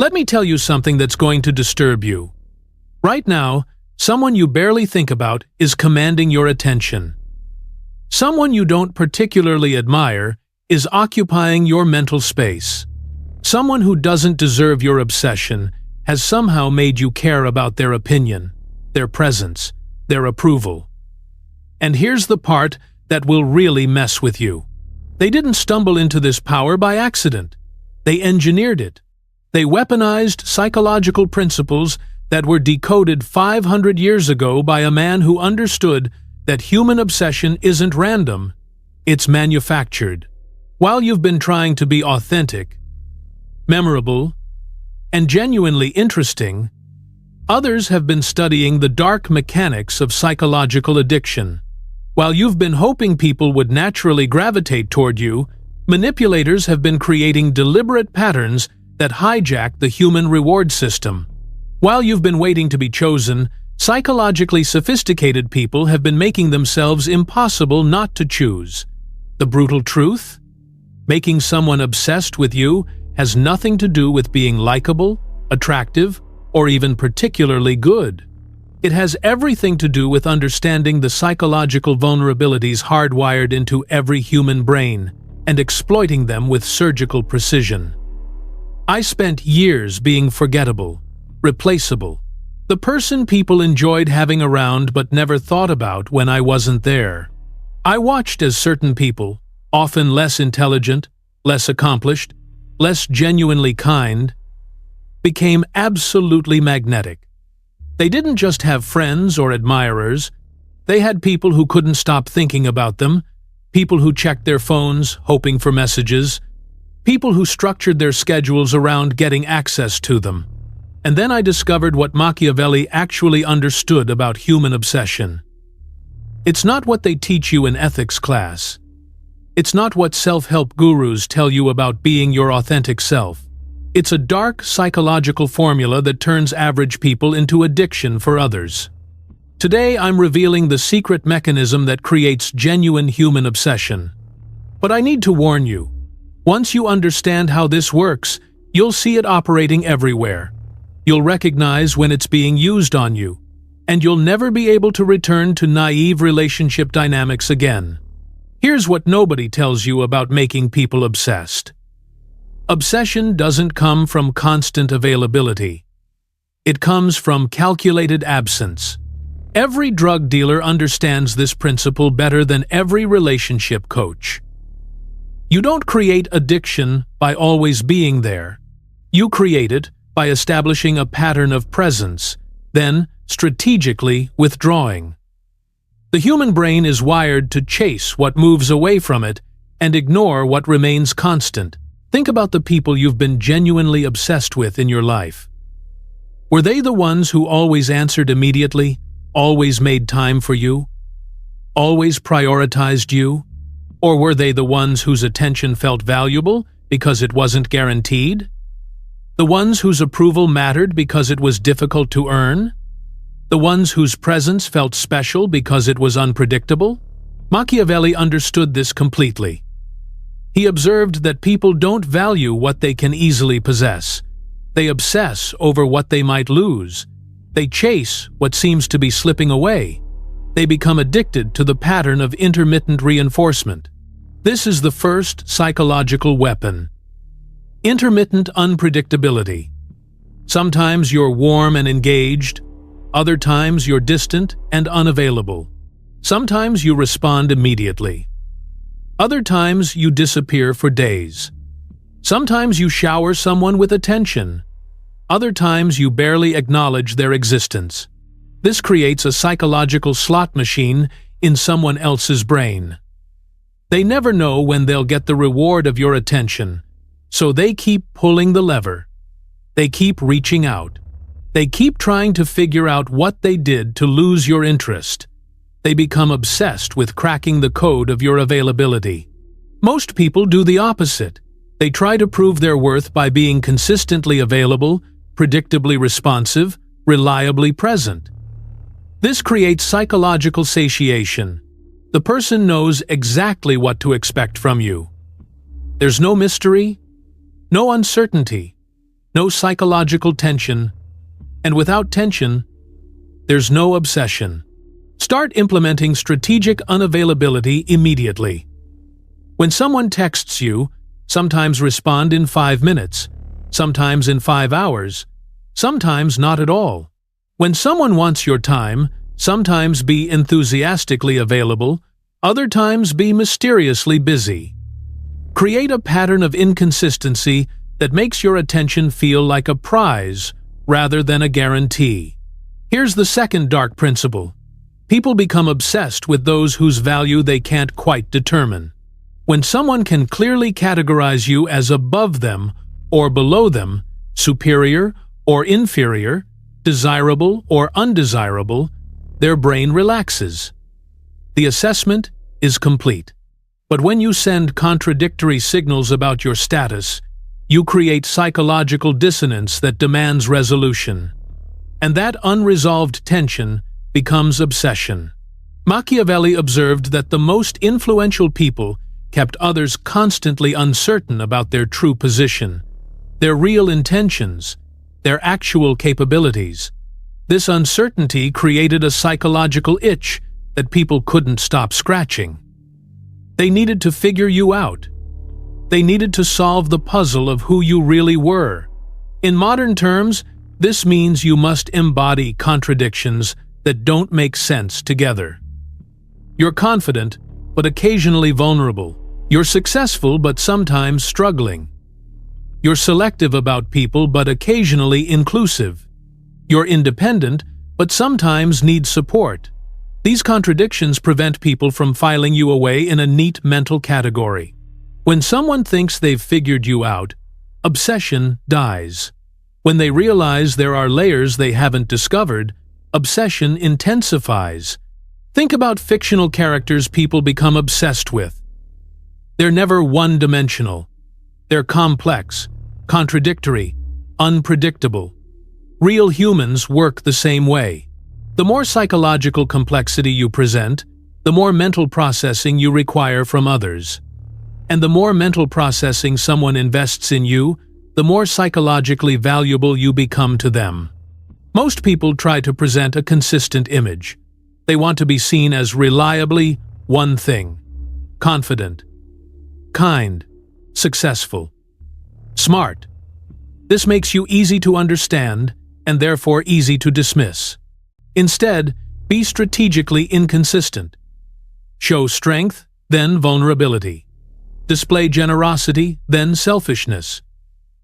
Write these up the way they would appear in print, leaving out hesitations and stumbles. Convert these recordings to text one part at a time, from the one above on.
Let me tell you something that's going to disturb you. Right now, someone you barely think about is commanding your attention. Someone you don't particularly admire is occupying your mental space. Someone who doesn't deserve your obsession has somehow made you care about their opinion, their presence, their approval. And here's the part that will really mess with you. They didn't stumble into this power by accident. They engineered it. They weaponized psychological principles that were decoded 500 years ago by a man who understood that human obsession isn't random, it's manufactured. While you've been trying to be authentic, memorable, and genuinely interesting, others have been studying the dark mechanics of psychological addiction. While you've been hoping people would naturally gravitate toward you, manipulators have been creating deliberate patterns that hijack the human reward system. While you've been waiting to be chosen, psychologically sophisticated people have been making themselves impossible not to choose. The brutal truth? Making someone obsessed with you has nothing to do with being likable, attractive, or even particularly good. It has everything to do with understanding the psychological vulnerabilities hardwired into every human brain and exploiting them with surgical precision. I spent years being forgettable, replaceable, the person people enjoyed having around but never thought about when I wasn't there. I watched as certain people, often less intelligent, less accomplished, less genuinely kind, became absolutely magnetic. They didn't just have friends or admirers, they had people who couldn't stop thinking about them, people who checked their phones, hoping for messages, people who structured their schedules around getting access to them. And then I discovered what Machiavelli actually understood about human obsession. It's not what they teach you in ethics class. It's not what self-help gurus tell you about being your authentic self. It's a dark psychological formula that turns average people into addiction for others. Today I'm revealing the secret mechanism that creates genuine human obsession. But I need to warn you, once you understand how this works, you'll see it operating everywhere. You'll recognize when it's being used on you, and you'll never be able to return to naive relationship dynamics again. Here's what nobody tells you about making people obsessed. Obsession doesn't come from constant availability. It comes from calculated absence. Every drug dealer understands this principle better than every relationship coach. You don't create addiction by always being there. You create it by establishing a pattern of presence, then strategically withdrawing. The human brain is wired to chase what moves away from it and ignore what remains constant. Think about the people you've been genuinely obsessed with in your life. Were they the ones who always answered immediately, always made time for you, always prioritized you? Or were they the ones whose attention felt valuable because it wasn't guaranteed? The ones whose approval mattered because it was difficult to earn? The ones whose presence felt special because it was unpredictable? Machiavelli understood this completely. He observed that people don't value what they can easily possess. They obsess over what they might lose. They chase what seems to be slipping away. They become addicted to the pattern of intermittent reinforcement. This is the first psychological weapon. Intermittent unpredictability. Sometimes you're warm and engaged. Other times you're distant and unavailable. Sometimes you respond immediately. Other times you disappear for days. Sometimes you shower someone with attention. Other times you barely acknowledge their existence. This creates a psychological slot machine in someone else's brain. They never know when they'll get the reward of your attention, so they keep pulling the lever. They keep reaching out. They keep trying to figure out what they did to lose your interest. They become obsessed with cracking the code of your availability. Most people do the opposite. They try to prove their worth by being consistently available, predictably responsive, reliably present. This creates psychological satiation. The person knows exactly what to expect from you. There's no mystery, no uncertainty, no psychological tension, and without tension, there's no obsession. Start implementing strategic unavailability immediately. When someone texts you, sometimes respond in 5 minutes, sometimes in 5 hours, sometimes not at all. When someone wants your time, sometimes be enthusiastically available, other times be mysteriously busy. Create a pattern of inconsistency that makes your attention feel like a prize rather than a guarantee. Here's the second dark principle. People become obsessed with those whose value they can't quite determine. When someone can clearly categorize you as above them or below them, superior or inferior, desirable or undesirable, their brain relaxes. The assessment is complete. But when you send contradictory signals about your status, you create psychological dissonance that demands resolution. And that unresolved tension becomes obsession. Machiavelli observed that the most influential people kept others constantly uncertain about their true position, their real intentions, their actual capabilities. This uncertainty created a psychological itch that people couldn't stop scratching. They needed to figure you out. They needed to solve the puzzle of who you really were. In modern terms, this means you must embody contradictions that don't make sense together. You're confident, but occasionally vulnerable. You're successful, but sometimes struggling. You're selective about people, but occasionally inclusive. You're independent, but sometimes need support. These contradictions prevent people from filing you away in a neat mental category. When someone thinks they've figured you out, obsession dies. When they realize there are layers they haven't discovered, obsession intensifies. Think about fictional characters people become obsessed with. They're never one-dimensional. They're complex, contradictory, unpredictable. Real humans work the same way. The more psychological complexity you present, the more mental processing you require from others. And the more mental processing someone invests in you, the more psychologically valuable you become to them. Most people try to present a consistent image. They want to be seen as reliably one thing: confident, kind, successful, smart. This makes you easy to understand and therefore easy to dismiss. Instead, be strategically inconsistent. Show strength, then vulnerability. Display generosity, then selfishness.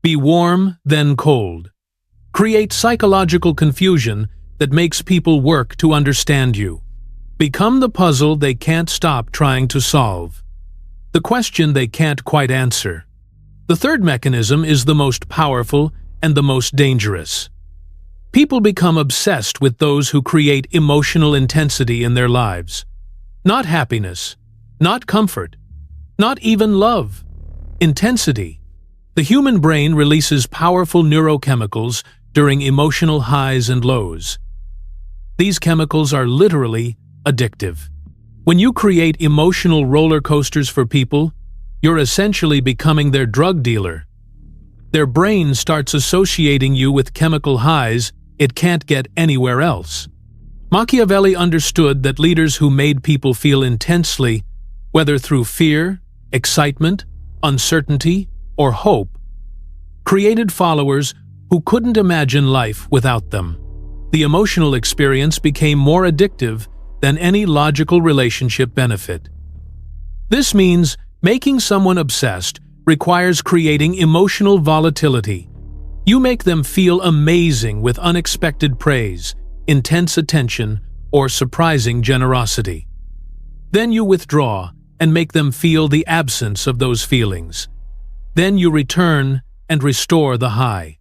Be warm, then cold. Create psychological confusion that makes people work to understand you. Become the puzzle they can't stop trying to solve, the question they can't quite answer. The third mechanism is the most powerful and the most dangerous. People become obsessed with those who create emotional intensity in their lives. Not happiness, not comfort, not even love. Intensity. The human brain releases powerful neurochemicals during emotional highs and lows. These chemicals are literally addictive. When you create emotional roller coasters for people, you're essentially becoming their drug dealer. Their brain starts associating you with chemical highs it can't get anywhere else. Machiavelli understood that leaders who made people feel intensely, whether through fear, excitement, uncertainty, or hope, created followers who couldn't imagine life without them. The emotional experience became more addictive than any logical relationship benefit. This means making someone obsessed requires creating emotional volatility. You make them feel amazing with unexpected praise, intense attention, or surprising generosity. Then you withdraw and make them feel the absence of those feelings. Then you return and restore the high.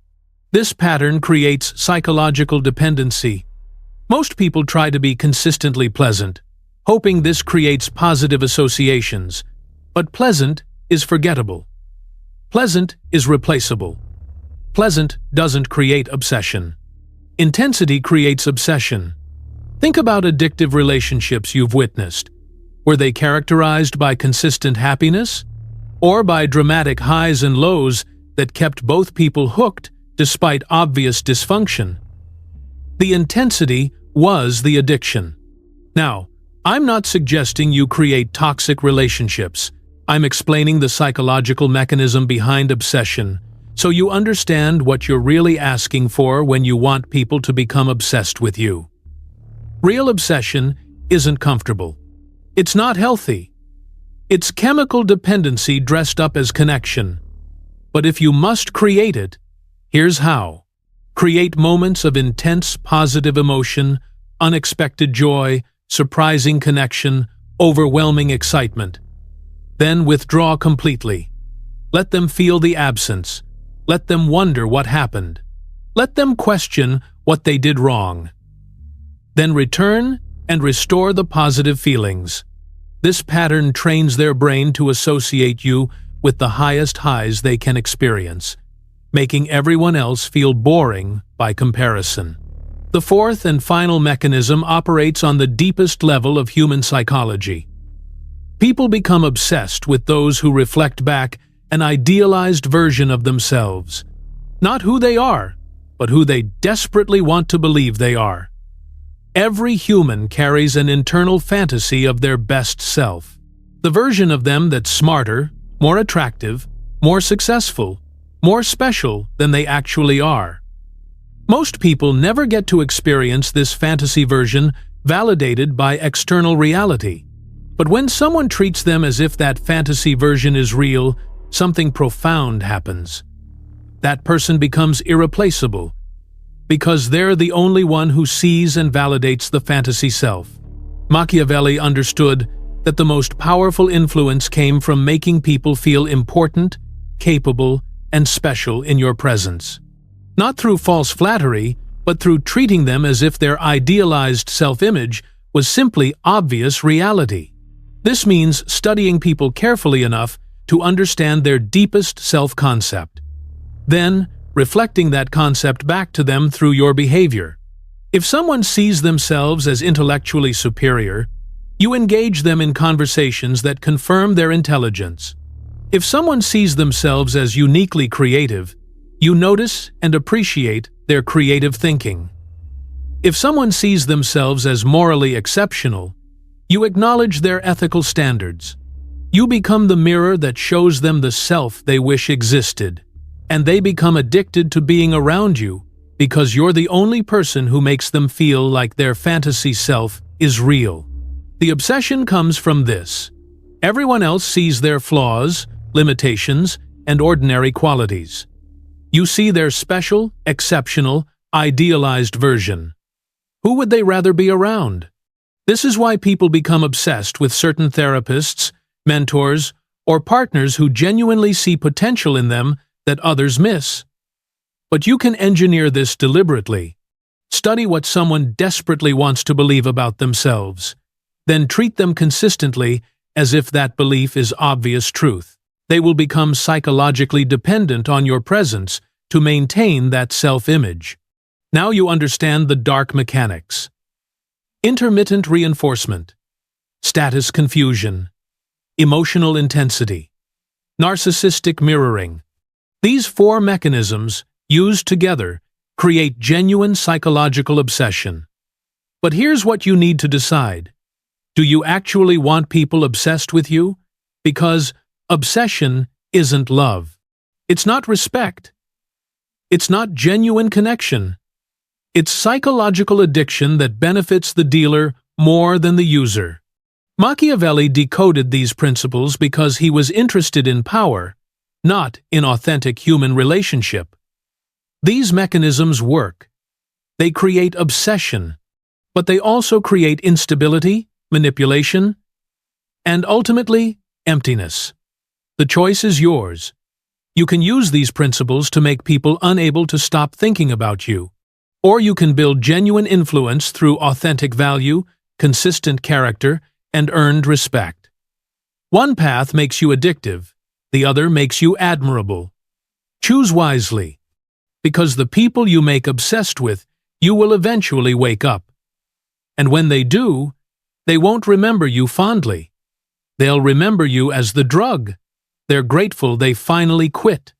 This pattern creates psychological dependency. Most people try to be consistently pleasant, hoping this creates positive associations. But pleasant is forgettable. Pleasant is replaceable. Pleasant doesn't create obsession. Intensity creates obsession. Think about addictive relationships you've witnessed. Were they characterized by consistent happiness? Or by dramatic highs and lows that kept both people hooked despite obvious dysfunction. The intensity was the addiction. Now, I'm not suggesting you create toxic relationships. I'm explaining the psychological mechanism behind obsession, so you understand what you're really asking for when you want people to become obsessed with you. Real obsession isn't comfortable. It's not healthy. It's chemical dependency dressed up as connection. But if you must create it, here's how. Create moments of intense positive emotion, unexpected joy, surprising connection, overwhelming excitement. Then withdraw completely. Let them feel the absence. Let them wonder what happened. Let them question what they did wrong. Then return and restore the positive feelings. This pattern trains their brain to associate you with the highest highs they can experience, making everyone else feel boring by comparison. The fourth and final mechanism operates on the deepest level of human psychology. People become obsessed with those who reflect back an idealized version of themselves. Not who they are, but who they desperately want to believe they are. Every human carries an internal fantasy of their best self. The version of them that's smarter, more attractive, more successful, more special than they actually are. Most people never get to experience this fantasy version validated by external reality. But when someone treats them as if that fantasy version is real, something profound happens. That person becomes irreplaceable, because they're the only one who sees and validates the fantasy self. Machiavelli understood that the most powerful influence came from making people feel important, capable, and special in your presence. Not through false flattery, but through treating them as if their idealized self-image was simply obvious reality. This means studying people carefully enough to understand their deepest self-concept. Then, reflecting that concept back to them through your behavior. If someone sees themselves as intellectually superior, you engage them in conversations that confirm their intelligence. If someone sees themselves as uniquely creative, you notice and appreciate their creative thinking. If someone sees themselves as morally exceptional, you acknowledge their ethical standards. You become the mirror that shows them the self they wish existed, and they become addicted to being around you because you're the only person who makes them feel like their fantasy self is real. The obsession comes from this. Everyone else sees their flaws, limitations, and ordinary qualities. You see their special, exceptional, idealized version. Who would they rather be around? This is why people become obsessed with certain therapists, mentors, or partners who genuinely see potential in them that others miss. But you can engineer this deliberately. Study what someone desperately wants to believe about themselves. Then treat them consistently as if that belief is obvious truth. They will become psychologically dependent on your presence to maintain that self-image. Now you understand the dark mechanics. Intermittent reinforcement, status confusion, emotional intensity, narcissistic mirroring. These four mechanisms, used together, create genuine psychological obsession. But here's what you need to decide. Do you actually want people obsessed with you? Because obsession isn't love. It's not respect. It's not genuine connection. It's psychological addiction that benefits the dealer more than the user. Machiavelli decoded these principles because he was interested in power, not in authentic human relationship. These mechanisms work. They create obsession, but they also create instability, manipulation, and ultimately, emptiness. The choice is yours. You can use these principles to make people unable to stop thinking about you, or you can build genuine influence through authentic value, consistent character, and earned respect. One path makes you addictive, the other makes you admirable. Choose wisely, because the people you make obsessed with, you will eventually wake up. And when they do, they won't remember you fondly. They'll remember you as the drug. They're grateful they finally quit.